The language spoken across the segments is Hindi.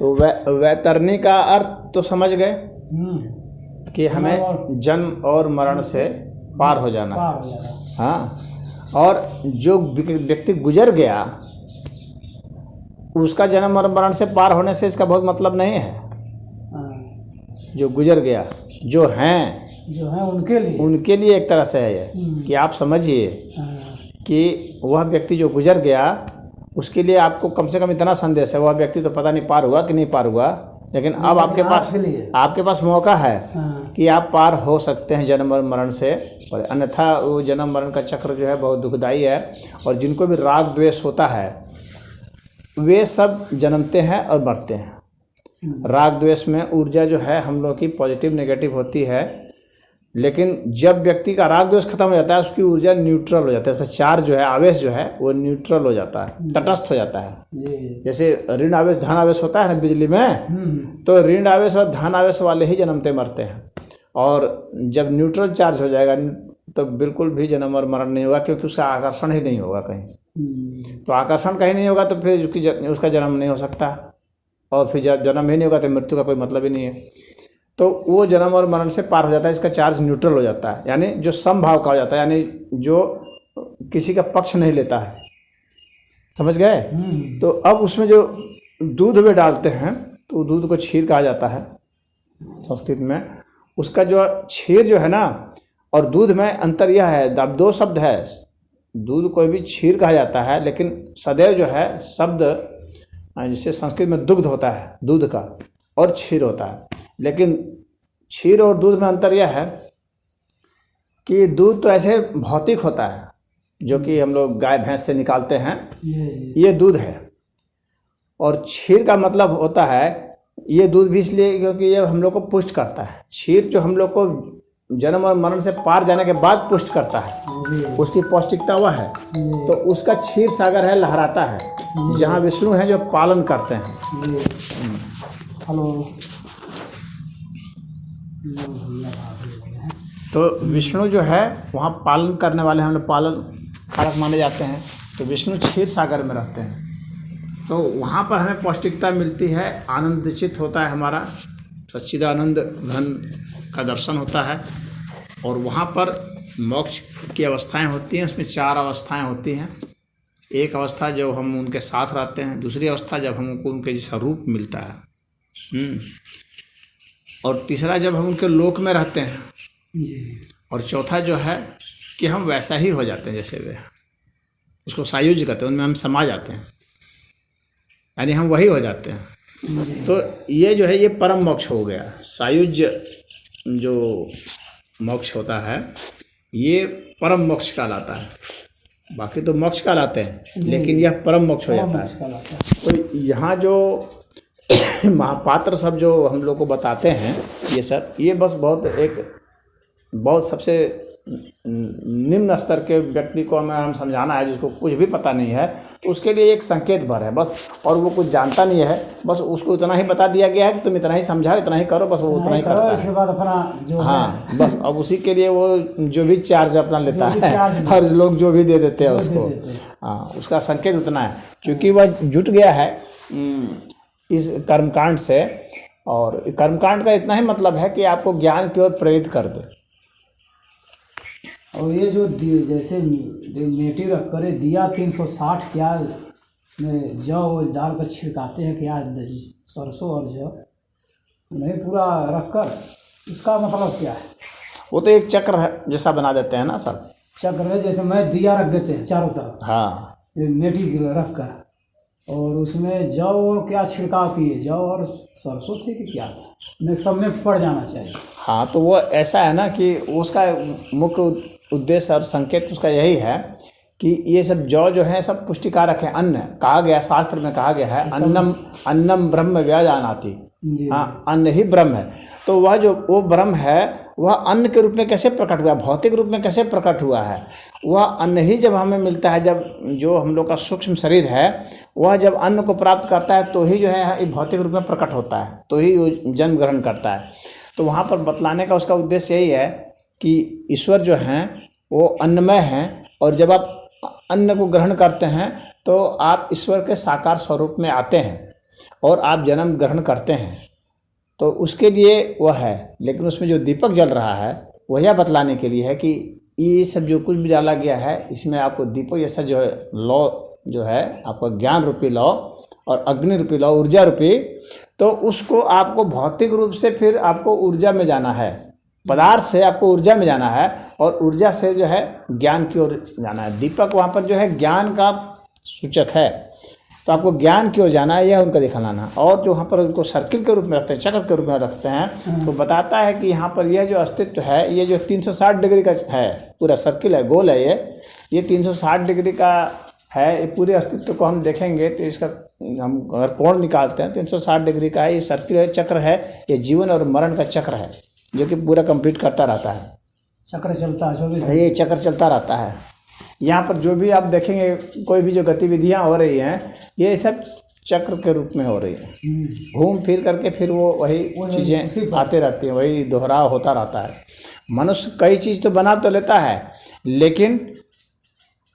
तो वैतरणी का अर्थ तो समझ गए कि हमें जन्म और मरण से पार हो जाना। हाँ, और जो व्यक्ति गुजर गया उसका जन्म और मरण से पार होने से इसका बहुत मतलब नहीं है। जो गुजर गया, जो हैं उनके लिए एक तरह से है ये कि आप समझिए कि वह व्यक्ति जो गुजर गया उसके लिए आपको कम से कम इतना संदेश है, वह व्यक्ति तो पता नहीं पार हुआ कि नहीं पार हुआ, लेकिन अब आपके पास मौका है कि आप पार हो सकते हैं जन्म और मरण से। पर अन्यथा वो जन्म मरण का चक्र जो है बहुत दुखदाई है। और जिनको भी राग द्वेष होता है वे सब जन्मते हैं और मरते हैं। राग द्वेष में ऊर्जा जो है हम लोग की पॉजिटिव नेगेटिव होती है, लेकिन जब व्यक्ति का राग द्वेष खत्म हो जाता है उसकी ऊर्जा न्यूट्रल हो जाता है, उसका चार्ज जो है, आवेश जो है वो न्यूट्रल हो जाता है, तटस्थ हो जाता है। जैसे ऋण आवेश धन आवेश होता है ना बिजली में, तो ऋण आवेश और धन आवेश वाले ही जन्मते मरते हैं। और जब न्यूट्रल चार्ज हो जाएगा तो बिल्कुल भी जन्म और मरण नहीं होगा, क्योंकि उसका आकर्षण ही नहीं होगा कहीं। तो आकर्षण कहीं नहीं होगा तो फिर उसका जन्म नहीं हो सकता, और फिर जब जन्म ही नहीं होगा तो मृत्यु का कोई मतलब ही नहीं है। तो वो जन्म और मरण से पार हो जाता है, इसका चार्ज न्यूट्रल हो जाता है, यानी जो समभाव का हो जाता है, यानी जो किसी का पक्ष नहीं लेता है। समझ गए? तो अब उसमें जो दूध में डालते हैं तो दूध को क्षीर कहा जाता है संस्कृत में। उसका जो क्षीर जो है ना और दूध में अंतर यह है, अब दो शब्द है, दूध को भी क्षीर कहा जाता है, लेकिन सदैव जो है शब्द जैसे संस्कृत में दुग्ध होता है दूध का और क्षीर होता है, लेकिन क्षीर और दूध में अंतर यह है कि दूध तो ऐसे भौतिक होता है जो कि हम लोग गाय भैंस से निकालते हैं, ये दूध है। और क्षीर का मतलब होता है, ये दूध भी इसलिए क्योंकि ये हम लोग को पुष्ट करता है। क्षीर जो हम लोग को जन्म और मरण से पार जाने के बाद पुष्ट करता है, उसकी पौष्टिकता वह है। तो उसका क्षीर सागर है, लहराता है, जहाँ विष्णु हैं जो पालन करते हैं। तो विष्णु जो है वहाँ पालन करने वाले, हम लोग पालन कारक माने जाते हैं। तो विष्णु क्षीर सागर में रहते हैं, तो वहाँ पर हमें पौष्टिकता मिलती है, आनंदचित होता है, हमारा सच्चिदानंद घन का दर्शन होता है। और वहाँ पर मोक्ष की अवस्थाएं होती हैं, उसमें 4 अवस्थाएं होती हैं। एक अवस्था जब हम उनके साथ रहते हैं, दूसरी अवस्था जब हमको उनके जैसा रूप मिलता है, और तीसरा जब हम उनके लोक में रहते हैं, और चौथा जो है कि हम वैसा ही हो जाते हैं जैसे वे, उसको सायुज्य कहते हैं, उनमें हम समा जाते हैं, यानी हम वही हो जाते हैं। तो ये जो है ये परम मोक्ष हो गया। सायुज्य जो मोक्ष होता है ये परम मोक्ष कहलाता है, बाकी तो मोक्ष कहलाते हैं, लेकिन यह परम मोक्ष हो जाता है। तो यहाँ जो महापात्र सब जो हम लोग को बताते हैं ये सब, ये बस बहुत सबसे निम्न स्तर के व्यक्ति को हम समझाना है, जिसको कुछ भी पता नहीं है, तो उसके लिए एक संकेत भर है बस, और वो कुछ जानता नहीं है, बस उसको इतना ही बता दिया गया है कि तुम इतना ही समझाओ, इतना ही करो, बस वो उतना ही करता है। इसके बाद अपना जो हाँ बस, अब उसी के लिए वो जो भी चार्ज अपना लेता है, हर लोग जो भी दे देते हैं उसको, हाँ उसका संकेत उतना है, क्योंकि वह जुट गया है इस कर्मकांड से। और कर्मकांड का इतना ही मतलब है कि आपको ज्ञान की ओर प्रेरित कर दे। और ये जो जैसे मेटी रख कर दिया 360 क्या में जौ डालकर छिड़काते हैं, क्या सरसों और जौ उन्हें पूरा रखकर, उसका मतलब क्या है? वो तो एक चक्र है जैसा बना देते हैं ना सब, चक्र है जैसे मैं दिया रख देते हैं चारों तरफ, हाँ मेटी रख कर, और उसमें जौ क्या छिड़काव किए, जौ और सरसों थे कि क्या था, उन्हें सब में पड़ जाना चाहिए। हाँ तो वो ऐसा है ना कि उसका मुख्य उद्देश्य और संकेत उसका यही है कि ये सब जौ जो है सब पुष्टिकारक है, अन्न कहा गया, शास्त्र में कहा गया है, अन्नम ब्रह्म व्यजानाति, हाँ अन्न ही ब्रह्म है। तो वह जो वो ब्रह्म है वह अन्न के रूप में कैसे प्रकट हुआ, भौतिक रूप में कैसे प्रकट हुआ है? वह अन्न ही जब हमें मिलता है, जब जो हम लोग का सूक्ष्म शरीर है वह जब अन्न को प्राप्त करता है तो ही जो है भौतिक रूप में प्रकट होता है, तो ही वो जन्म ग्रहण करता है। तो वहाँ पर बतलाने का उसका उद्देश्य यही है कि ईश्वर जो हैं वो अन्नमय हैं, और जब आप अन्न को ग्रहण करते हैं तो आप ईश्वर के साकार स्वरूप में आते हैं। और आप जन्म ग्रहण करते हैं तो उसके लिए वह है। लेकिन उसमें जो दीपक जल रहा है वह यह बतलाने के लिए है कि ये सब जो कुछ भी डाला गया है इसमें आपको दीपक जैसा जो है लौ जो है आपका ज्ञान रूपी लौ और अग्नि रूपी लौ, ऊर्जा रूपी, तो उसको आपको भौतिक रूप से फिर आपको ऊर्जा में जाना है, पदार्थ से आपको ऊर्जा में जाना है और ऊर्जा से जो है ज्ञान की ओर जाना है। दीपक वहाँ पर जो है ज्ञान का सूचक है, तो आपको ज्ञान की ओर जाना है, यह उनका दिखाना। और जो वहाँ पर उनको सर्किल के रूप में रखते हैं, चक्र के रूप में रखते हैं, तो बताता है कि यहाँ पर यह जो अस्तित्व है, ये जो 360 डिग्री का है, पूरा सर्किल है, गोल है, ये 360 डिग्री का है। ये पूरे अस्तित्व को हम देखेंगे तो इसका हम अगर कोण निकालते हैं 360 डिग्री का है। ये सर्किल है, चक्र है, ये जीवन और मरण का चक्र है जो कि पूरा कंप्लीट करता रहता है। चक्र चलता है, ये चक्र चलता रहता है। यहाँ पर जो भी आप देखेंगे कोई भी जो गतिविधियाँ हो रही हैं ये सब चक्र के रूप में हो रही है। घूम फिर करके फिर वो वही चीज़ें आते रहती हैं, वही दोहराव होता रहता है। मनुष्य कई चीज़ तो बना तो लेता है, लेकिन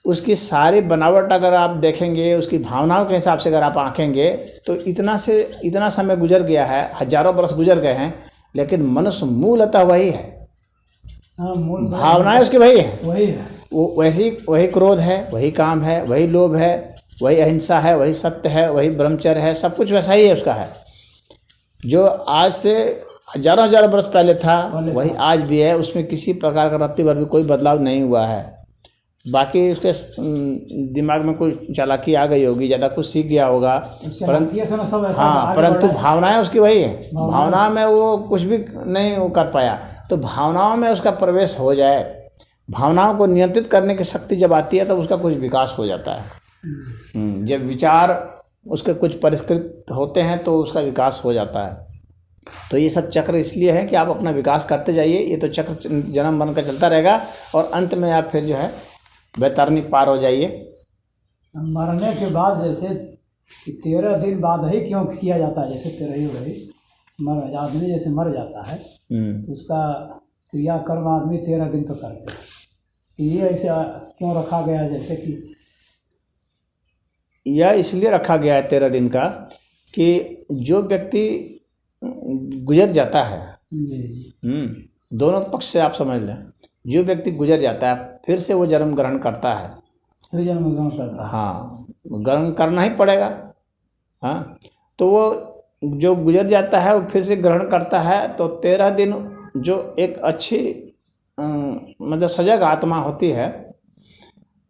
उसकी सारी बनावट अगर आप देखेंगे, उसकी भावनाओं के हिसाब से अगर आप आंकेंगे तो इतना समय गुजर गया है, हजारों बरस गुजर गए हैं, लेकिन मनुष्य मूलतः वही है। भावनाएं उसकी वही है, वो वही क्रोध है, वही काम है, वही लोभ है, वही अहिंसा है, वही सत्य है, वही ब्रह्मचर्य है, सब कुछ वैसा ही है उसका है। जो आज से हजारों बरस पहले था वही आज भी है, उसमें किसी प्रकार का रत्ती भर भी कोई बदलाव नहीं हुआ है। बाकी उसके दिमाग में कोई चालाकी आ गई होगी, ज़्यादा कुछ सीख गया होगा, परंतु भावनाएं उसकी वही है। भावना में वो कुछ भी नहीं वो कर पाया, तो भावनाओं में उसका प्रवेश हो जाए, भावनाओं को नियंत्रित करने की शक्ति जब आती है तब उसका कुछ विकास हो जाता है। जब विचार उसके कुछ परिष्कृत होते हैं तो उसका विकास हो जाता है। तो ये सब चक्र इसलिए है कि आप अपना विकास करते जाइए। ये तो चक्र जन्म मरण का चलता रहेगा और अंत में आप फिर जो है वैतरणी पार हो जाइए। मरने के बाद जैसे 13 दिन बाद ही क्यों किया जाता है, जैसे 13 ही आदमी जैसे मर जाता है उसका क्रियाकर्म आदमी 13 दिन पर करते हैं। ये ऐसा क्यों रखा गया, जैसे कि यह इसलिए रखा गया है 13 दिन का कि जो व्यक्ति गुजर जाता है, दोनों पक्ष से आप समझ लें, जो व्यक्ति गुजर जाता है फिर से वो जन्म ग्रहण करता है, हाँ ग्रहण करना ही पड़ेगा। हाँ, तो वो जो गुजर जाता है वो फिर से ग्रहण करता है। तो 13 दिन जो एक अच्छी मतलब सजग आत्मा होती है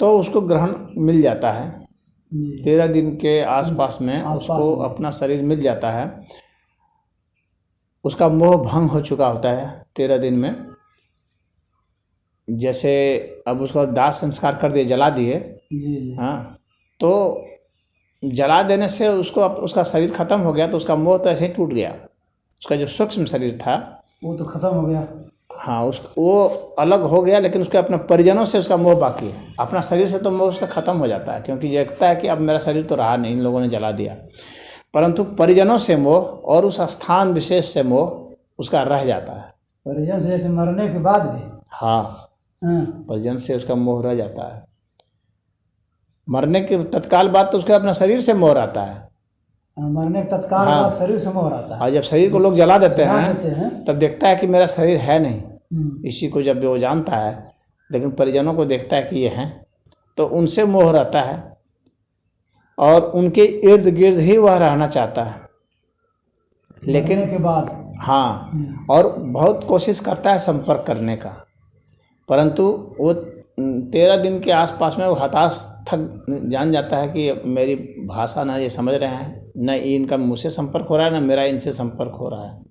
तो उसको ग्रहण मिल जाता है। 13 दिन के आसपास में उसको अपना शरीर मिल जाता है, उसका मोह भंग हो चुका होता है 13 दिन में। जैसे अब उसको दाह संस्कार कर दिए, जला दिए, हाँ, तो जला देने से उसको उसका शरीर खत्म हो गया, तो उसका मोह तो ऐसे ही टूट गया। उसका जो सूक्ष्म शरीर था वो तो खत्म हो गया, हाँ, वो अलग हो गया, लेकिन उसके अपने परिजनों से उसका मोह बाकी है। अपना शरीर से तो मोह उसका खत्म हो जाता है, क्योंकि देखता है कि अब मेरा शरीर तो रहा नहीं, इन लोगों ने जला दिया। परंतु परिजनों से मोह और उस स्थान विशेष से मोह उसका रह जाता है। परिजन से जैसे मरने के बाद भी, हाँ, परिजन से उसका मोह रह जाता है। मरने के तत्काल बाद तो उसका अपना शरीर से मोह रहता है, मरने के तत्काल बाद शरीर से मोह रहता है। और जब शरीर को लोग जला देते हैं तब देखता है कि मेरा शरीर है नहीं, इसी को जब वो जानता है, लेकिन परिजनों को देखता है कि ये हैं, तो उनसे मोह रहता है और उनके इर्द गिर्द ही वह रहना चाहता है। लेकिन के बाद हाँ, और बहुत कोशिश करता है संपर्क करने का, परंतु वो 13 दिन के आसपास में वो हताश थक जान जाता है कि मेरी भाषा ना ये समझ रहे हैं, न इनका मुझसे संपर्क हो रहा है, ना मेरा इनसे संपर्क हो रहा है।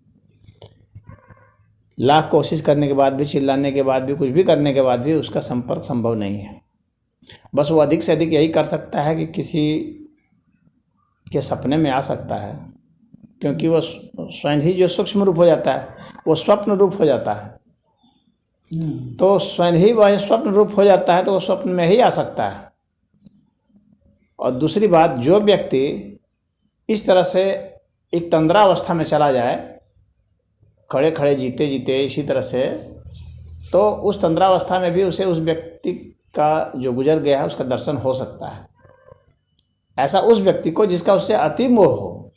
लाख कोशिश करने के बाद भी, चिल्लाने के बाद भी, कुछ भी करने के बाद भी उसका संपर्क संभव नहीं है। बस वो अधिक से अधिक यही कर सकता है कि किसी के सपने में आ सकता है, क्योंकि वो स्वयं ही जो सूक्ष्म रूप हो जाता है वो स्वप्न रूप हो जाता है। तो स्वयं ही वह स्वप्न रूप हो जाता है, तो वो स्वप्न में ही आ सकता है। और दूसरी बात, जो व्यक्ति इस तरह से एक तंद्रावस्था में चला जाए, खड़े खड़े जीते जीते इसी तरह से, तो उस तंद्रावस्था में भी उसे उस व्यक्ति का जो गुजर गया है उसका दर्शन हो सकता है। ऐसा उस व्यक्ति को जिसका उससे अति मोह हो,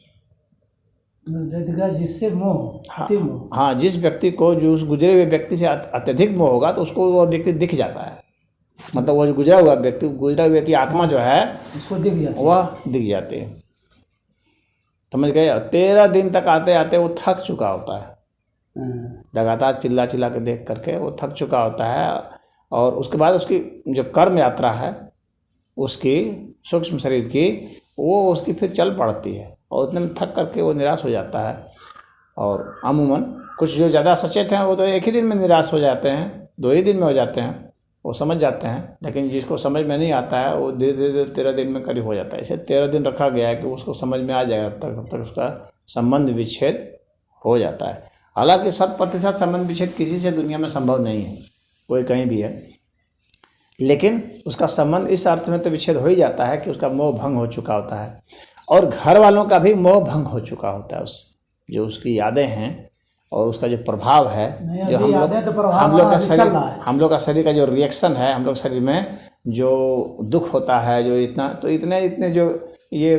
व्यक्ति का जिससे मोह, हाँ, अति मोह। हाँ, जिस व्यक्ति को जो उस गुजरे हुए व्यक्ति से अत्यधिक मोह होगा तो उसको वो व्यक्ति दिख जाता है। मतलब वो जो गुजरा हुआ व्यक्ति, गुजरा हुए की आत्मा जो है उसको दिख जाती है, वह दिख जाती है। समझ गए? 13 दिन तक आते आते वो थक चुका होता है, लगातार चिल्ला चिल्ला के देख करके वो थक चुका होता है। और उसके बाद उसकी जो कर्म यात्रा है उसकी सूक्ष्म शरीर की, वो उसकी फिर चल पड़ती है और उतने में थक करके वो निराश हो जाता है। और अमूमन कुछ जो ज़्यादा सचेत हैं वो तो एक ही दिन में निराश हो जाते हैं, 2 ही दिन में हो जाते हैं, वो समझ जाते हैं। लेकिन जिसको समझ में नहीं आता है वो धीरे धीरे 13 दिन में करीब हो जाता है। इसे 13 दिन रखा गया है कि उसको समझ में आ जाएगा, तब तक उसका संबंध विच्छेद हो जाता है। हालांकि 100% संबंध विच्छेद किसी से दुनिया में संभव नहीं है, कोई कहीं भी है, लेकिन उसका संबंध इस अर्थ में तो विच्छेद हो ही जाता है कि उसका मोह भंग हो चुका होता है और घर वालों का भी मोह भंग हो चुका होता है। उससे जो उसकी यादें हैं और उसका जो प्रभाव है, जो हम लोग का शरीर का जो रिएक्शन है, हम लोग शरीर में जो दुख होता है, जो इतने जो ये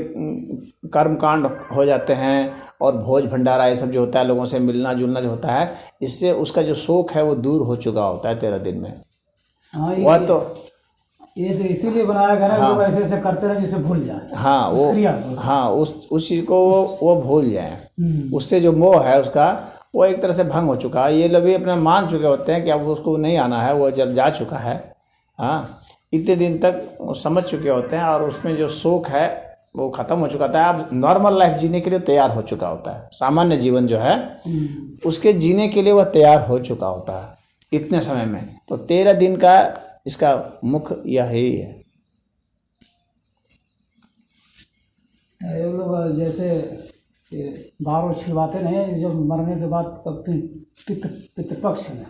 कर्मकांड हो जाते हैं और भोज भंडारा ये सब जो होता है, लोगों से मिलना जुलना जो होता है, इससे उसका जो शोक है वो दूर हो चुका होता है 13 दिन में। हाँ, वह तो ये तो इसीलिए बनाया गया है, लोग ऐसे ऐसे करते रहे जिसे भूल जाए। हाँ, उस चीज़ को वो भूल जाए। उससे जो मोह है उसका वो एक तरह से भंग हो चुका है। ये लोग भी अपना मान चुके होते हैं कि अब उसको नहीं आना है, वो जब जा चुका है। हाँ, इतने दिन तक वो समझ चुके होते हैं और उसमें जो शोक है वो ख़त्म हो चुका था। अब नॉर्मल लाइफ जीने के लिए तैयार हो चुका होता है। सामान्य जीवन जो है उसके जीने के लिए वह तैयार हो चुका होता है इतने समय में। तो 13 दिन का इसका मुख्य यही है। ये लोग जैसे बार छिलवाते नहीं है, जब मरने के बाद पितृपक्ष में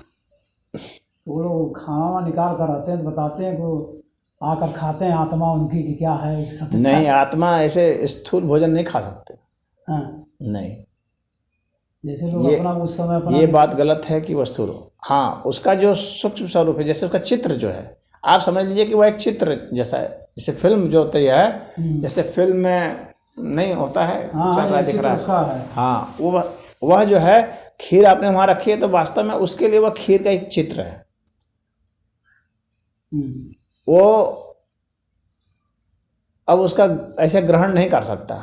तो वो लोग खाना निकाल कर आते हैं तो बताते हैं कि वो आकर खाते हैं आत्मा उनकी कि क्या है सत्य। नहीं, आत्मा ऐसे स्थूल भोजन नहीं खा सकते। हाँ, नहीं, जैसे लोग अपना उस समय अपना ये बात गलत है कि वो स्थूल हो। हाँ, उसका जो सूक्ष्म स्वरूप है, जैसे उसका चित्र जो है, आप समझ लीजिए कि वह एक चित्र जैसा है। जैसे फिल्म जो होती है, जैसे फिल्म में नहीं होता है, चल रहा दिख रहा है। हाँ, वह जो है खीर आपने वहाँ रखी है तो वास्तव में उसके लिए वह खीर का एक चित्र है। वो अब उसका ऐसे ग्रहण नहीं कर सकता,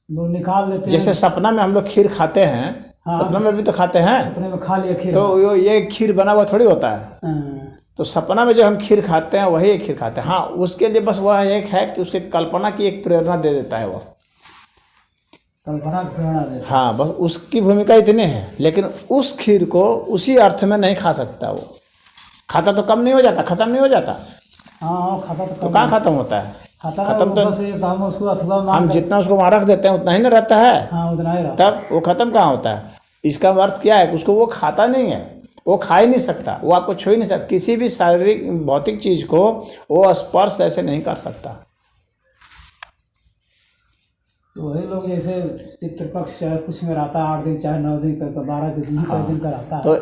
वो निकाल लेते हैं। जैसे सपना में हम लोग खीर खाते हैं। हाँ, सपना में भी तो खाते हैं। सपने में खा लिया खीर, तो ये खीर बना हुआ थोड़ी होता है। तो सपना में जो हम खीर खाते हैं वही एक खीर खाते हैं। हाँ, उसके लिए बस वह एक है कि उसके कल्पना की एक प्रेरणा दे देता है, वो कल्पना की प्रेरणा दे। हाँ, बस उसकी भूमिका इतनी है। लेकिन उस खीर को उसी अर्थ में नहीं खा सकता। वो खाता तो कम नहीं हो जाता, खत्म नहीं हो जाता। हाँ, खाता तो कहाँ खत्म होता है? खत्म तो बस हम उसको अथवा हम जितना उसको वहाँ रख देते हैं उतना ही ना रहता है। हाँ, उतना ही रहता। तब वो खत्म कहाँ होता है? इसका अर्थ क्या है? उसको वो खाता नहीं है, वो खा ही नहीं सकता, वो आपको छू ही नहीं सकता। किसी भी शारीरिक भौतिक चीज़ को वो स्पर्श ऐसे नहीं कर सकता। तो वही लोग जैसे पितृपक्ष चाहे कुछ में रहता है 8 दिन चाहे 9 दिन का 12 दिन का दिन का रहता है। तो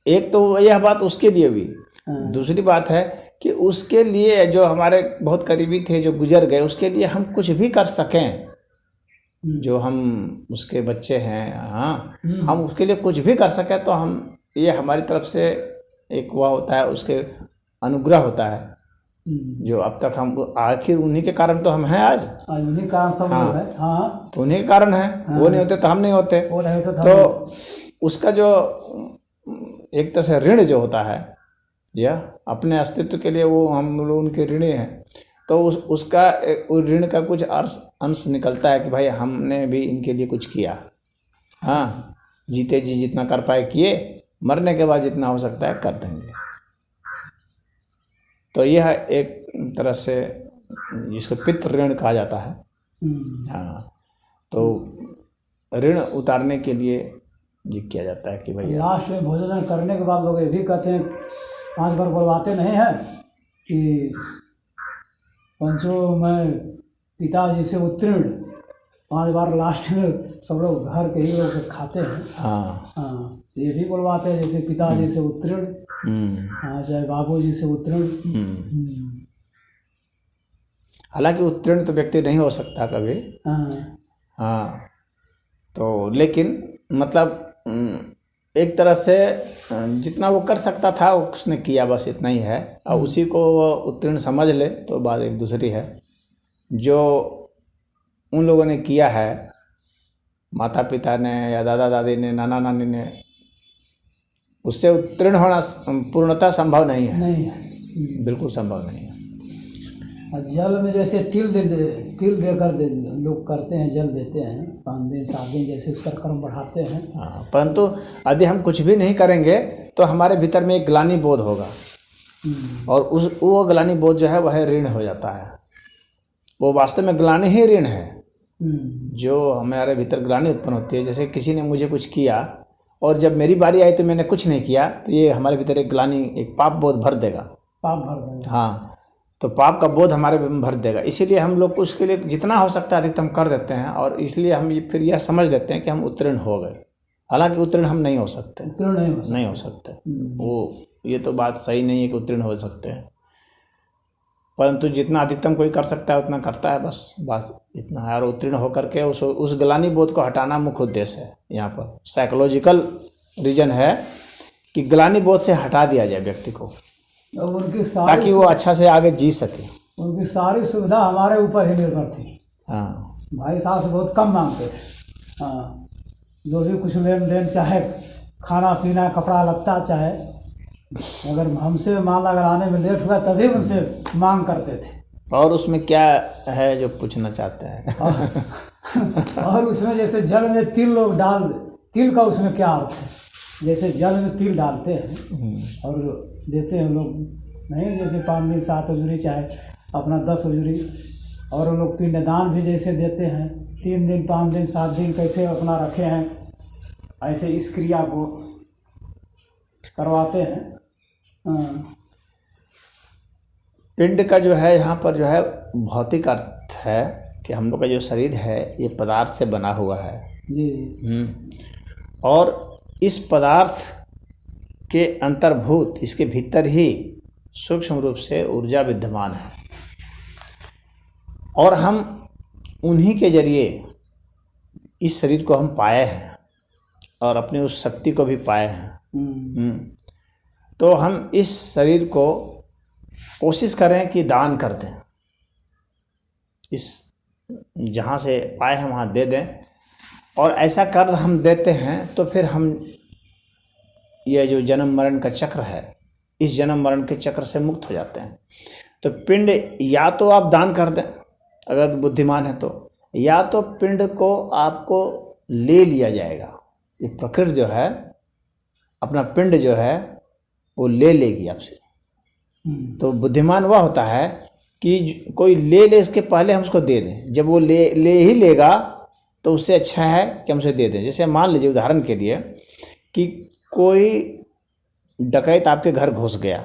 एक तो यह बात उसके लिए भी। दूसरी बात है कि उसके लिए जो हमारे बहुत करीबी थे जो गुजर गए, उसके लिए हम कुछ भी कर सकें, जो हम उसके बच्चे हैं, हाँ, हम उसके लिए कुछ भी कर सकें तो हम, ये हमारी तरफ से एक हुआ होता है, उसके अनुग्रह होता है जो अब तक हम, आखिर उन्हीं के कारण तो हम हैं आज उन्हीं कारण सब लोग हैं। हाँ, तो उन्हीं के कारण हैं। वो नहीं होते तो हम नहीं होते। तो उसका जो एक तरह से ऋण जो होता है, या अपने अस्तित्व के लिए वो हम लोग उनके ऋणी हैं। तो उसका ऋण का कुछ अंश निकलता है कि भाई हमने भी इनके लिए कुछ किया। हाँ, जीते जी जितना कर पाए किए, मरने के बाद जितना हो सकता है कर देंगे। तो यह एक तरह से जिसको पितृ ऋण कहा जाता है। हाँ, तो ऋण उतारने के लिए ये किया जाता है कि भाई लास्ट में भोजन करने के बाद लोग ये भी कहते हैं, 5 बार बुलवाते नहीं हैं कि पंचों में पिताजी से उत्तीर्ण, 5 बार लास्ट में सब लोग घर के ही लोग खाते हैं। हाँ, हाँ, ये भी बुलवाते हैं जैसे पिताजी से उत्तीर्ण, हाँ, चाहे बाबूजी से उत्तीर्ण। हालांकि उत्तीर्ण तो व्यक्ति नहीं हो सकता कभी। हाँ, हाँ, तो लेकिन मतलब एक तरह से जितना वो कर सकता था उसने किया, बस इतना ही है। और उसी को वो उत्तीर्ण समझ ले तो बात एक दूसरी है। जो उन लोगों ने किया है, माता पिता ने या दादा दादी ने, नाना नानी ने, उससे उत्तीर्ण होना पूर्णतः संभव नहीं है। नहीं है, बिल्कुल संभव नहीं है। और जल में जैसे तिल देकर लोग करते हैं, जल देते हैं 5 दिन 7 दिन, जैसे उसका कर्म बढ़ाते हैं। हाँ, परंतु यदि हम कुछ भी नहीं करेंगे तो हमारे भीतर में एक ग्लानि बोध होगा, और वो ग्लानि बोध जो है वह ऋण हो जाता है। वो वास्तव में ग्लानि ही ऋण है। जो हमारे भीतर ग्लानि उत्पन्न होती है, जैसे किसी ने मुझे कुछ किया और जब मेरी बारी आई तो मैंने कुछ नहीं किया, तो ये हमारे भीतर एक ग्लानि, एक पाप बोध भर देगा। पाप भर देगा, हाँ, तो पाप का बोध हमारे में भर देगा। इसीलिए हम लोग उसके लिए जितना हो सकता है अधिकतम कर देते हैं, और इसलिए हम फिर यह समझ लेते हैं कि हम उत्तीर्ण हो गए। हालांकि उत्तीर्ण हम नहीं हो सकते, नहीं हो सकते। वो ये तो बात सही नहीं है कि उत्तीर्ण हो सकते हैं, परंतु जितना अधिकतम कोई कर सकता है उतना करता है, बस इतना है। और उत्तीर्ण होकर के उस ग्लानि बोध को हटाना मुख्य उद्देश्य है। यहाँ पर साइकोलॉजिकल रीजन है कि ग्लानि बोध से हटा दिया जाए व्यक्ति को, और उनकी ताकि वो अच्छा से आगे जी सके। उनकी सारी सुविधा हमारे ऊपर ही निर्भर थी। हाँ, भाई साहब से बहुत कम मांगते थे। हाँ, जो भी कुछ लेन देन, चाहे खाना पीना, कपड़ा लत्ता, चाहे अगर हमसे मान अगर आने में लेट हुआ तभी उनसे मांग करते थे। और उसमें क्या है जो पूछना चाहते हैं? और उसमें जैसे जल में तिल लोग तिल का उसमें क्या अर्थ है? जैसे जल में तिल डालते हैं और देते हैं लोग, नहीं जैसे 5 दिन 7 हजूरी, चाहे अपना 10 हजूरी, और वो लोग पिंडदान भी जैसे देते हैं 3 दिन 5 दिन 7 दिन, कैसे अपना रखे हैं, ऐसे इस क्रिया को करवाते हैं। पिंड का जो है यहाँ पर जो है भौतिक अर्थ है कि हम लोग का जो शरीर है ये पदार्थ से बना हुआ है जी। और इस पदार्थ के अंतर्भूत, इसके भीतर ही सूक्ष्म रूप से ऊर्जा विद्यमान है, और हम उन्हीं के जरिए इस शरीर को हम पाए हैं और अपनी उस शक्ति को भी पाए हैं। तो हम इस शरीर को कोशिश करें कि दान कर दें, इस जहाँ से पाए हैं वहाँ दे दें। और ऐसा कर हम देते हैं तो फिर हम यह जो जन्म मरण का चक्र है, इस जन्म मरण के चक्र से मुक्त हो जाते हैं। तो पिंड या तो आप दान कर दें अगर बुद्धिमान है तो, या तो पिंड को आपको ले लिया जाएगा। ये प्रकृति जो है अपना पिंड जो है वो ले लेगी आपसे। तो बुद्धिमान वह होता है कि कोई ले इसके पहले हम उसको दे दें। जब वो ले ही लेगा तो उससे अच्छा है कि हम उसे दे दें। जैसे मान लीजिए उदाहरण के लिए कि कोई डकैत आपके घर घुस गया,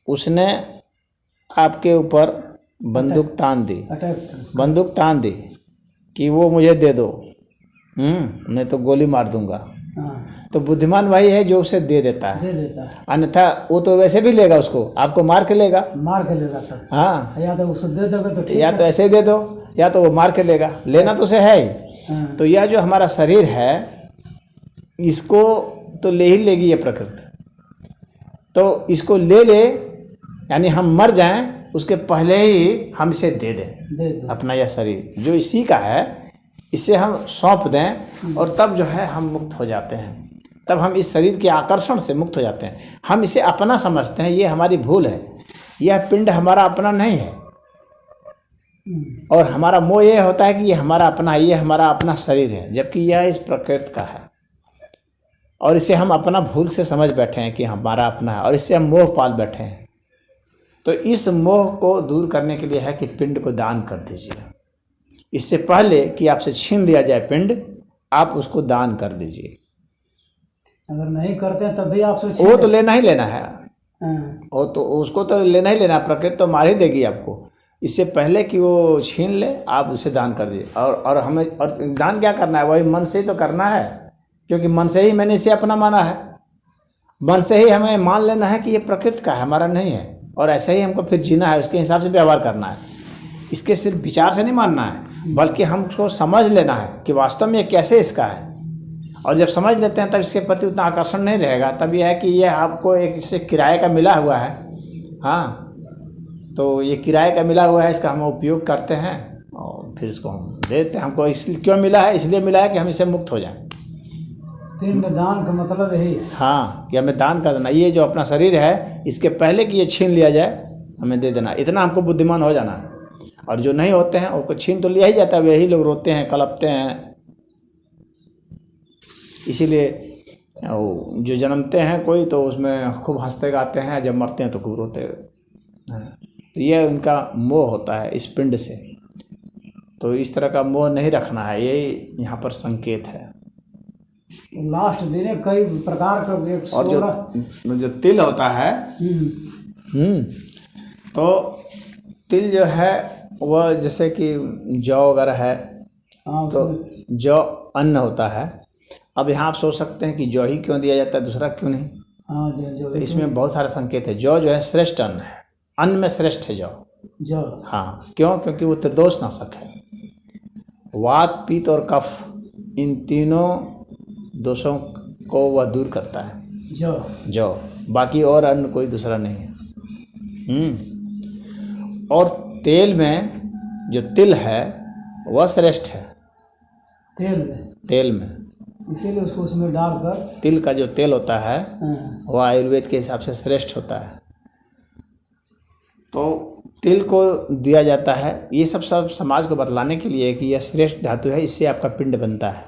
उसने आपके ऊपर बंदूक तान दी कि वो मुझे दे दो, नहीं तो गोली मार दूंगा। तो बुद्धिमान वही है जो उसे दे देता है, अन्यथा वो तो वैसे भी लेगा, उसको आपको मार के लेगा सर। हाँ, या तो उसको दे दोगे तो ठीक या तो ऐसे ही दे दो, या तो वो मार के लेगा, लेना तो उसे है ही। तो यह जो हमारा शरीर है इसको तो ले ही लेगी ये प्रकृति। तो इसको ले यानी हम मर जाएं उसके पहले ही हम इसे दे दें अपना यह शरीर जो इसी का है, इसे हम सौंप दें, और तब जो है हम मुक्त हो जाते हैं। तब हम इस शरीर के आकर्षण से मुक्त हो जाते हैं। हम इसे अपना समझते हैं, ये हमारी भूल है। यह पिंड हमारा अपना नहीं है, और हमारा मोह ये होता है कि ये हमारा अपना है, ये हमारा अपना शरीर है, जबकि यह इस प्रकृति का है। और इसे हम अपना भूल से समझ बैठे हैं कि हमारा अपना है, और इससे हम मोह पाल बैठे हैं। तो इस मोह को दूर करने के लिए है कि पिंड को दान कर दीजिए। इससे पहले कि आपसे छीन लिया जाए पिंड, आप उसको दान कर दीजिए। अगर नहीं करते हैं तब भी आपसे वो तो लेना ही लेना है, वो तो उसको तो लेना ही लेना, प्रकृति तो मार ही देगी आपको। इससे पहले कि वो छीन ले, आप उसे दान कर दीजिए। और हमें और दान क्या करना है, वही मन से ही तो करना है, क्योंकि मन से ही मैंने इसे अपना माना है। मन से ही हमें मान लेना है कि ये प्रकृति का है, हमारा नहीं है, और ऐसे ही हमको फिर जीना है, उसके हिसाब से व्यवहार करना है। इसके सिर्फ विचार से नहीं मानना है, बल्कि हमको समझ लेना है कि वास्तव में ये कैसे इसका है। और जब समझ लेते हैं तब इसके प्रति उतना आकर्षण नहीं रहेगा। तब यह है कि ये आपको एक इससे किराए का मिला हुआ है। हाँ, तो ये किराए का मिला हुआ है, इसका हम उपयोग करते हैं और फिर इसको हम देते हैं। हमको इसलिए क्यों मिला है? इसलिए मिला है कि हम इससे मुक्त हो जाएं। पिंड दान का मतलब यही है। हाँ, कि हमें दान कर देना। ये जो अपना शरीर है, इसके पहले कि ये छीन लिया जाए, हमें दे देना। इतना हमको बुद्धिमान हो जाना है। और जो नहीं होते हैं उनको छीन तो लिया ही जाता है, वही लोग रोते हैं, कलपते हैं। इसीलिए जो जन्मते हैं कोई तो उसमें खूब हंसते गाते हैं, जब मरते हैं तो खूब रोते हैं। तो ये उनका मोह होता है इस पिंड से। तो इस तरह का मोह नहीं रखना है, यही यहाँ पर संकेत है। लास्ट दिन कई प्रकार का और जो तिल होता है, तो तिल जो है वह जैसे कि जौ वगैरह है, तो जौ अन्न होता है। अब यहाँ आप सोच सकते हैं कि जौ ही क्यों दिया जाता है, दूसरा क्यों नहीं? हाँ, तो इसमें बहुत सारे संकेत है। जौ जो है श्रेष्ठ अन्न है, अन्न में श्रेष्ठ है जौ। हाँ, क्यों? क्योंकि वो त्रिदोष नाशक है। वात, पित्त और कफ, इन तीनों दोषों को वह दूर करता है जौ। बाकी और अन्न कोई दूसरा नहीं है। और तेल में जो तिल है वह श्रेष्ठ है। तेल में इसीलिए उसको उसमें डालकर, तिल का जो तेल होता है वह आयुर्वेद के हिसाब से श्रेष्ठ होता है। तो तिल को दिया जाता है। ये सब समाज को बतलाने के लिए कि यह श्रेष्ठ धातु है, इससे आपका पिंड बनता है।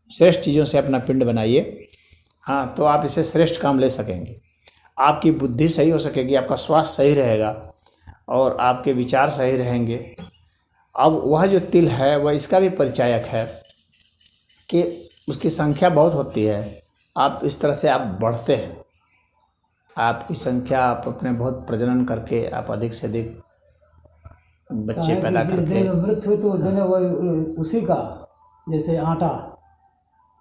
श्रेष्ठ चीज़ों से अपना पिंड बनाइए। हाँ, तो आप इससे श्रेष्ठ काम ले सकेंगे। आपकी बुद्धि सही हो सकेगी, आपका स्वास्थ्य सही रहेगा और आपके विचार सही रहेंगे। अब वह जो तिल है वह इसका भी परिचायक है कि उसकी संख्या बहुत होती है। आप इस तरह से आप बढ़ते हैं, आपकी संख्या, आप अपने बहुत प्रजनन करके आप अधिक से अधिक बच्चे पैदा करके मृत्यु तो देने उसी का, जैसे आटा,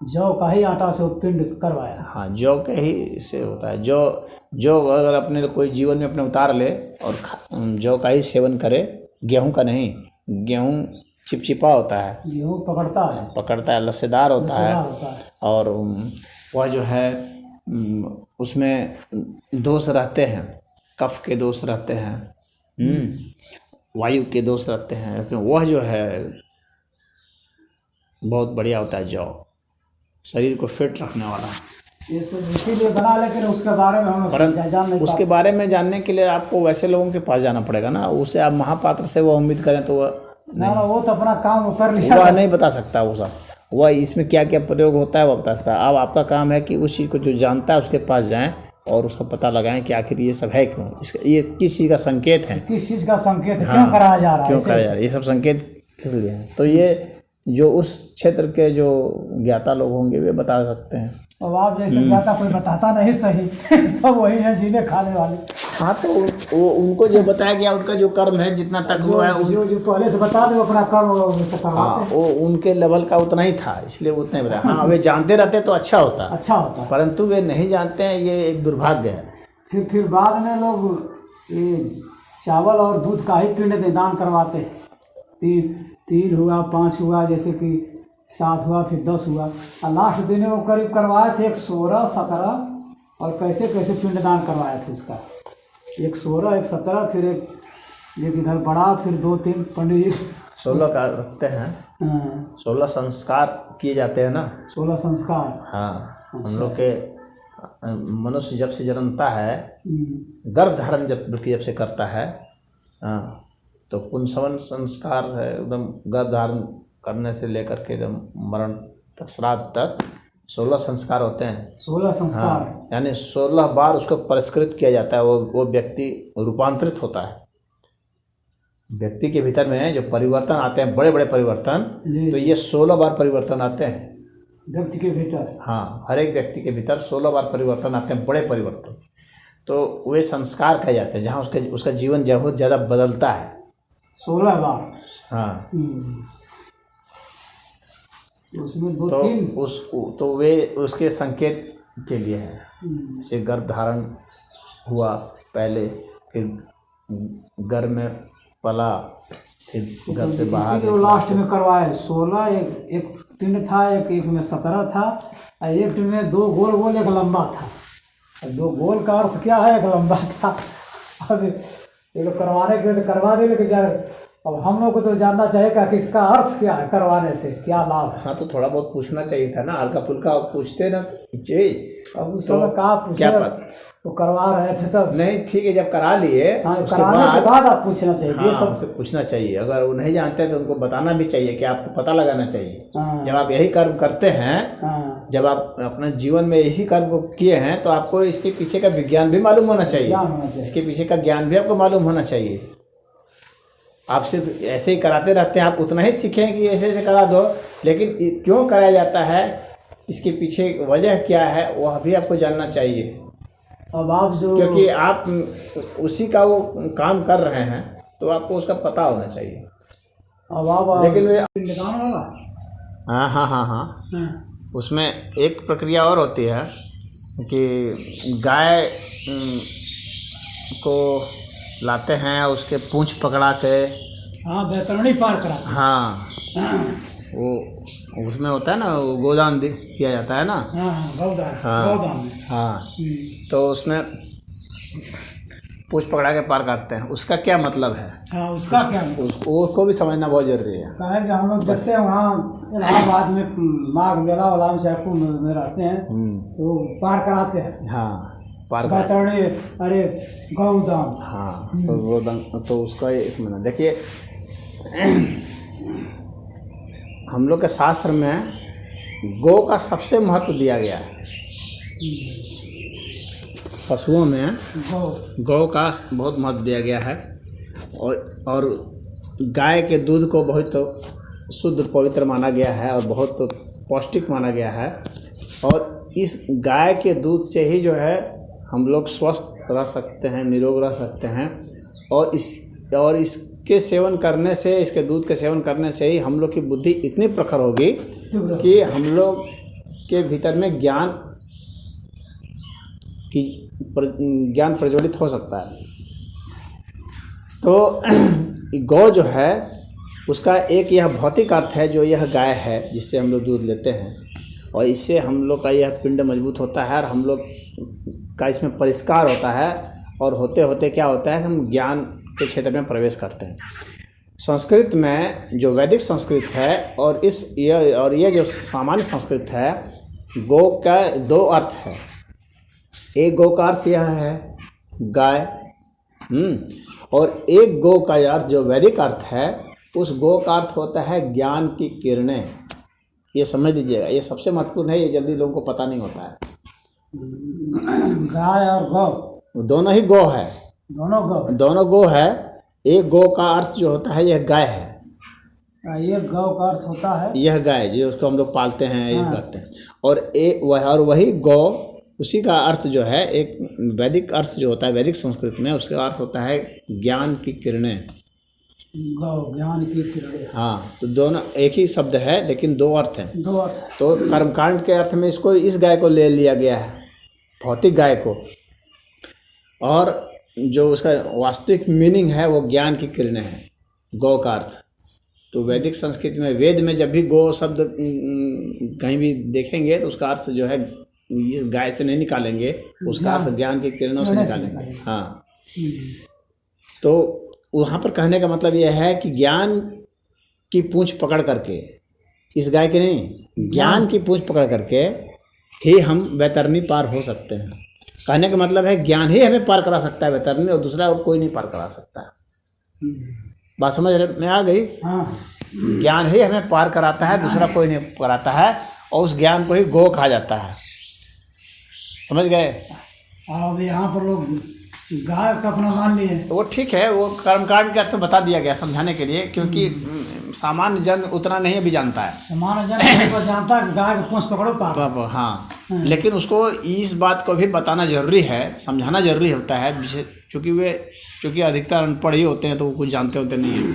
जौ का ही आटा से पिंड करवाया। हाँ, जौ के ही से होता है। जो अगर अपने कोई जीवन में अपने उतार ले और जौ का ही सेवन करे, गेहूं का नहीं। गेहूं चिपचिपा होता है, गेहूं पकड़ता है, लस्सेदार होता है। और वह जो है उसमें दोष रहते हैं, कफ के दोष रहते हैं, वायु के दोष रहते हैं, लेकिन वह जो है बहुत बढ़िया होता है जौ, शरीर को फिट रखने वाला। ये सब इसीलिए बना, लेकिन उसके बारे में हम उसके बारे में जानने के लिए आपको वैसे लोगों के पास जाना पड़ेगा ना। उसे आप महापात्र से वो उम्मीद करें तो वह ना, वो तो अपना काम कर लिया, वह नहीं बता सकता। वो सब वह इसमें क्या क्या प्रयोग होता है वह बता सकता है। अब आपका काम है कि उस चीज़ को जो जानता है उसके पास जाएं और उसका पता लगाएं कि आखिर ये सब है क्यों, इसका ये किस चीज़ का संकेत है, किस चीज़ का संकेत है, क्यों कराया जा रहा है, क्यों कराया जा रहा है, ये सब संकेत किस लिए है। तो ये जो उस क्षेत्र के जो ज्ञाता लोग होंगे वे बता सकते हैं। अब आप जैसे ज्ञाता कोई बताता नहीं सही सब वही है जीने खाने वाले। हाँ, तो वो उनको जो बताया गया उनका जो कर्म है जितना तक हुआ है, जो पहले से बता दो अपना कर्म। हाँ, वो उनके लेवल का उतना ही था, इसलिए वो उतना ही बताया। हाँ, वे जानते रहते तो अच्छा होता, परंतु वे नहीं जानते हैं, ये एक दुर्भाग्य है। फिर बाद में लोग ये चावल और दूध का ही पिंड दान करवाते हैं। 3 हुआ, 5 हुआ, जैसे कि 7 हुआ, फिर 10 हुआ, और लास्ट दिन वो करीब करवाए थे 1 16 17, और कैसे कैसे पिंडदान करवाए थे उसका। 1 16, 1 17, फिर एक इधर बड़ा, फिर 2-3 पंडित जी 16 का रखते हैं। 16 संस्कार किए जाते हैं ना। 16 संस्कार। हाँ, हम लोग के मनुष्य जब से जन्मता है, गर्भ धारण जब से करता है, हाँ, तो पुंसवन संस्कार है, एकदम गर्भ धारण करने से लेकर के एकदम मरण तक, श्राद्ध तक 16 संस्कार होते हैं। 16 संस्कार। हाँ, यानी 16 बार उसको परिष्कृत किया जाता है। वो व्यक्ति रूपांतरित होता है। व्यक्ति के भीतर में जो परिवर्तन आते हैं, बड़े बड़े परिवर्तन, तो ये 16 बार परिवर्तन आते हैं व्यक्ति के भीतर। हाँ, हर एक व्यक्ति के भीतर 16 बार परिवर्तन आते हैं, बड़े परिवर्तन। तो वे संस्कार कहे जाते हैं, जहाँ उसका जीवन बहुत ज़्यादा बदलता है। 16 बार। हाँ, उसमें तो वे उसके संकेत के लिए हैं। जैसे गर्भ धारण हुआ पहले, फिर गर्भ में पला, फिर घर से बाहर इसीलिए वो लास्ट में करवाए 16, एक पिंड था, एक में 17 था, और एक में 2 गोल गोल, एक लंबा था। 2 गोल का अर्थ क्या है, एक लंबा था। अब ये लोग करवाने के तो करवा दे, लेकिन यार अब हम लोग को तो जानना चाहिए कि इसका अर्थ क्या है, करवाने से क्या लाभ है। हाँ तो थोड़ा बहुत पूछना चाहिए था ना, हल्का फुल्का पूछते ना चाहिए। अब उस समय कहाँ पूछे, वो करवा रहे थे तब। नहीं ठीक है, जब करा लिए उसके कराने के बाद आप पूछना चाहिए। हाँ, सबसे पूछना चाहिए। अगर वो नहीं जानते तो उनको बताना भी चाहिए कि आपको पता लगाना चाहिए। जब आप यही कर्म करते हैं, जब आप अपने जीवन में इसी कर्म को किए हैं, तो आपको इसके पीछे का विज्ञान भी मालूम होना चाहिए, इसके पीछे का ज्ञान भी आपको मालूम होना चाहिए। आप सिर्फ ऐसे ही कराते रहते हैं, आप उतना ही सीखें कि ऐसे ऐसे करा दो, लेकिन क्यों कराया जाता है, इसके पीछे वजह क्या है, वह भी आपको जानना चाहिए। अब आप जो, क्योंकि आप उसी का वो काम कर रहे हैं, तो आपको उसका पता होना चाहिए। अब आप लेकिन निकाल वाला, हाँ हाँ हाँ हाँ, उसमें एक प्रक्रिया और होती है कि गाय को लाते हैं, उसके पूंछ पकड़ा के, हाँ बैतरणी पार करा, हाँ वो उसमें होता है ना, वो गोदान किया जाता है ना, गौदान, हाँ तो उसमें पूंछ पकड़ा के पार करते हैं। उसका क्या मतलब है, हाँ उसका क्या, उसको भी समझना बहुत जरूरी है। कहें कि हम लोग देखते हैं वहाँ इलाहाबाद में माघ मेला वाला में चाहे कुंभ में रहते हैं, तो पार कराते हैं, हाँ पार बैतरणी, अरे गौदान, हाँ तो गोदान, तो उसका इसमें देखिए हम लोग के शास्त्र में गौ का सबसे महत्व दिया गया है। पशुओं में गौ का बहुत महत्व दिया गया है, और गाय के दूध को बहुत शुद्ध पवित्र माना गया है और बहुत पौष्टिक माना गया है। और इस गाय के दूध से ही जो है हम लोग स्वस्थ रह सकते हैं, निरोग रह सकते हैं। और इसके सेवन करने से, इसके दूध के सेवन करने से ही हम लोग की बुद्धि इतनी प्रखर होगी कि हम लोग के भीतर में ज्ञान प्रज्वलित हो सकता है। तो गौ जो है उसका एक यह भौतिक अर्थ है, जो यह गाय है जिससे हम लोग दूध लेते हैं, और इससे हम लोग का यह पिंड मजबूत होता है और हम लोग का इसमें परिष्कार होता है। और होते होते क्या होता है, हम ज्ञान के क्षेत्र में प्रवेश करते हैं। संस्कृत में जो वैदिक संस्कृत है और ये जो सामान्य संस्कृत है, गौ का 2 अर्थ है। एक गौ का अर्थ यह है गाय, और एक गौ का अर्थ जो वैदिक अर्थ है, उस गौ का अर्थ होता है ज्ञान की किरणें। ये समझ लीजिएगा, ये सबसे महत्वपूर्ण है, ये जल्दी लोगों को पता नहीं होता है। गाय और गौ दोनों ही गौ है, दोनों गौ है। एक गौ का अर्थ जो होता है यह गाय है, ये गौ का अर्थ होता है यह गाय जो उसको हम लोग पालते हैं, ये करते हैं। और वही गौ, उसी का अर्थ जो है एक वैदिक अर्थ जो होता है वैदिक संस्कृत में, उसका अर्थ होता है ज्ञान की किरणें। गौ ज्ञान की किरणें, हाँ तो दोनों एक ही शब्द है लेकिन 2 अर्थ हैं। 2 अर्थ। तो कर्मकांड के अर्थ में इस गाय को ले लिया गया है, भौतिक गाय को, और जो उसका वास्तविक मीनिंग है वो ज्ञान की किरणें है, गौ का अर्थ। तो वैदिक संस्कृत में, वेद में जब भी गौ शब्द कहीं भी देखेंगे तो उसका अर्थ जो है इस गाय से नहीं निकालेंगे, उसका अर्थ ज्ञान की किरणों से निकालेंगे। हाँ तो वहाँ पर कहने का मतलब यह है कि ज्ञान की पूंछ पकड़ करके, इस गाय के नहीं, ज्ञान की पूंछ पकड़ करके ही हम वैतरणी पार हो सकते हैं। कहने का मतलब है ज्ञान ही हमें पार करा सकता है वैतरणी, और दूसरा और कोई नहीं पार करा सकता है। बात समझ में आ गई? हाँ। ज्ञान ही हमें पार कराता है, दूसरा कोई नहीं कराता है, और उस ज्ञान को ही गौ कहा जाता है। समझ गए? अब यहाँ पर लोग गाय का अपना मान लिए, वो ठीक है, वो कर्मकांड के अर्थ में बता दिया गया समझाने के लिए, क्योंकि सामान्य जन उतना नहीं अभी जानता है। सामान्य जन जानता है गाय का पूंछ पकड़ो पार। हाँ, लेकिन उसको इस बात को भी बताना जरूरी है, समझाना जरूरी होता है, क्योंकि अधिकतर अनपढ़ ही होते हैं तो वो कुछ जानते होते नहीं हैं।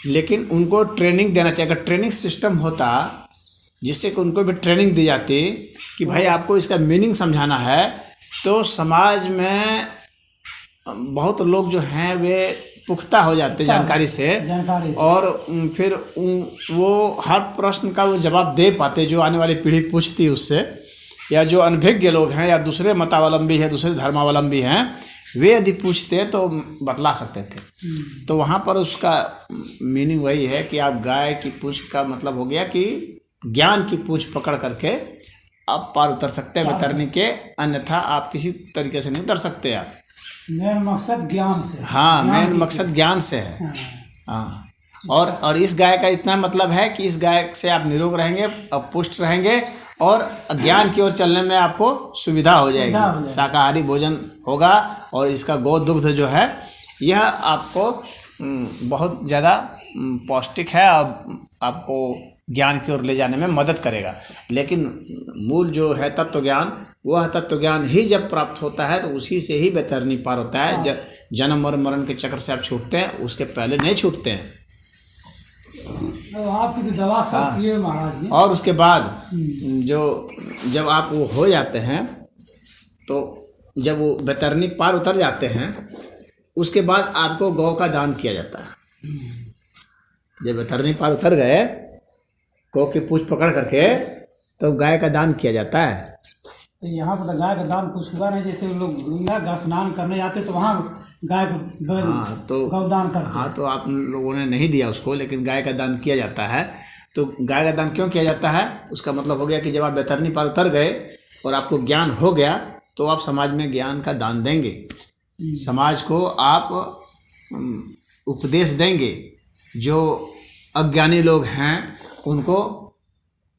लेकिन उनको ट्रेनिंग देना चाहिए। अगर ट्रेनिंग सिस्टम होता जिससे कि उनको भी ट्रेनिंग दी जाती कि भाई आपको इसका मीनिंग समझाना है, तो समाज में बहुत लोग जो हैं वे पुख्ता हो जाते हैं जानकारी से, और फिर वो हर प्रश्न का वो जवाब दे पाते जो आने वाली पीढ़ी पूछती है उससे, या जो अनभिज्ञ लोग हैं या दूसरे मतावलंबी हैं, दूसरे धर्मावलंबी हैं, वे यदि पूछते हैं तो बतला सकते थे। तो वहाँ पर उसका मीनिंग वही है कि आप गाय की पूँछ का मतलब हो गया कि ज्ञान की पूँछ पकड़ करके आप पार उतर सकते हैं उतरने के, अन्यथा आप किसी तरीके से नहीं उतर सकते। आप मेन मकसद ज्ञान से, हाँ, मेन मकसद ज्ञान से है। हाँ, और इस गाय का इतना मतलब है कि इस गाय से आप निरोग रहेंगे और पुष्ट रहेंगे और ज्ञान की ओर चलने में आपको सुविधा हो जाएगी। शाकाहारी भोजन होगा और इसका गौ दुग्ध जो है यह आपको बहुत ज़्यादा पौष्टिक है और आपको ज्ञान की ओर ले जाने में मदद करेगा। लेकिन मूल जो है तत्व ज्ञान, वह तत्व ज्ञान ही जब प्राप्त होता है तो उसी से ही बेतरनी पार होता है। जन्म और मरण के चक्र से आप छूटते हैं, उसके पहले नहीं छूटते हैं। आपकी तो दवा सब ये महाराज जी। और उसके बाद जब आप वो हो जाते हैं, तो जब वो बेतरनी पार उतर जाते हैं, उसके बाद आपको गौ का दान किया जाता है। जब बेतरनी पार उतर गए, गौ की पूँछ पकड़ करके तो गाय का दान किया जाता है। तो यहाँ पर तो गाय का दान कुछ हुआ नहीं, जैसे लोग गंगा स्नान करने जाते तो वहाँ गाय को तो गौदान करते। हाँ, तो आप लोगों ने नहीं दिया उसको, लेकिन गाय का दान किया जाता है। तो गाय का दान क्यों किया जाता है? उसका मतलब हो गया कि जब आप बेतरनी पार उतर गए और आपको ज्ञान हो गया, तो आप समाज में ज्ञान का दान देंगे, समाज को आप उपदेश देंगे, जो अज्ञानी लोग हैं उनको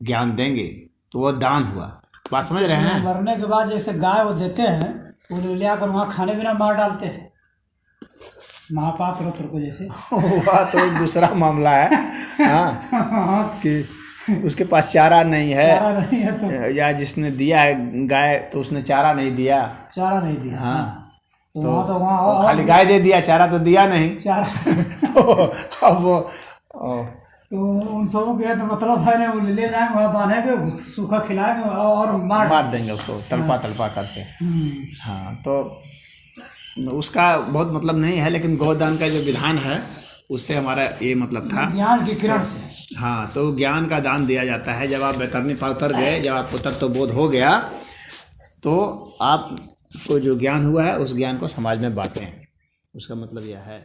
ज्ञान देंगे, तो वो दान हुआ। बात समझ रहे हैं? मरने के बाद जैसे गाय वो देते हैं, वो ले आकर वहाँ खाने बिना मार डालते हैं महापात्र को जैसे। वह तो एक दूसरा मामला है। हाँ, कि उसके पास चारा नहीं है, तो या जिसने दिया है गाय तो उसने चारा नहीं दिया। हाँ, तो वहाँ खाली गाय दे दिया, चारा तो दिया नहीं। तो अब वो तो उन सबों के तो मतलब है ना, वो ले जाएंगे वहाँ बांधेंगे, सूखा खिलाएंगे और मार देंगे उसको तड़पा करके। हाँ, तो उसका बहुत मतलब नहीं है, लेकिन गौदान का जो विधान है उससे हमारा ये मतलब था, ज्ञान की किरण से। हाँ, तो ज्ञान का दान दिया जाता है। जब आप बेतरनी पार उतर गए, जब आपको तत्वबोध हो गया, तो आपको जो ज्ञान हुआ है उस ज्ञान को समाज में बांटें। उसका मतलब यह है।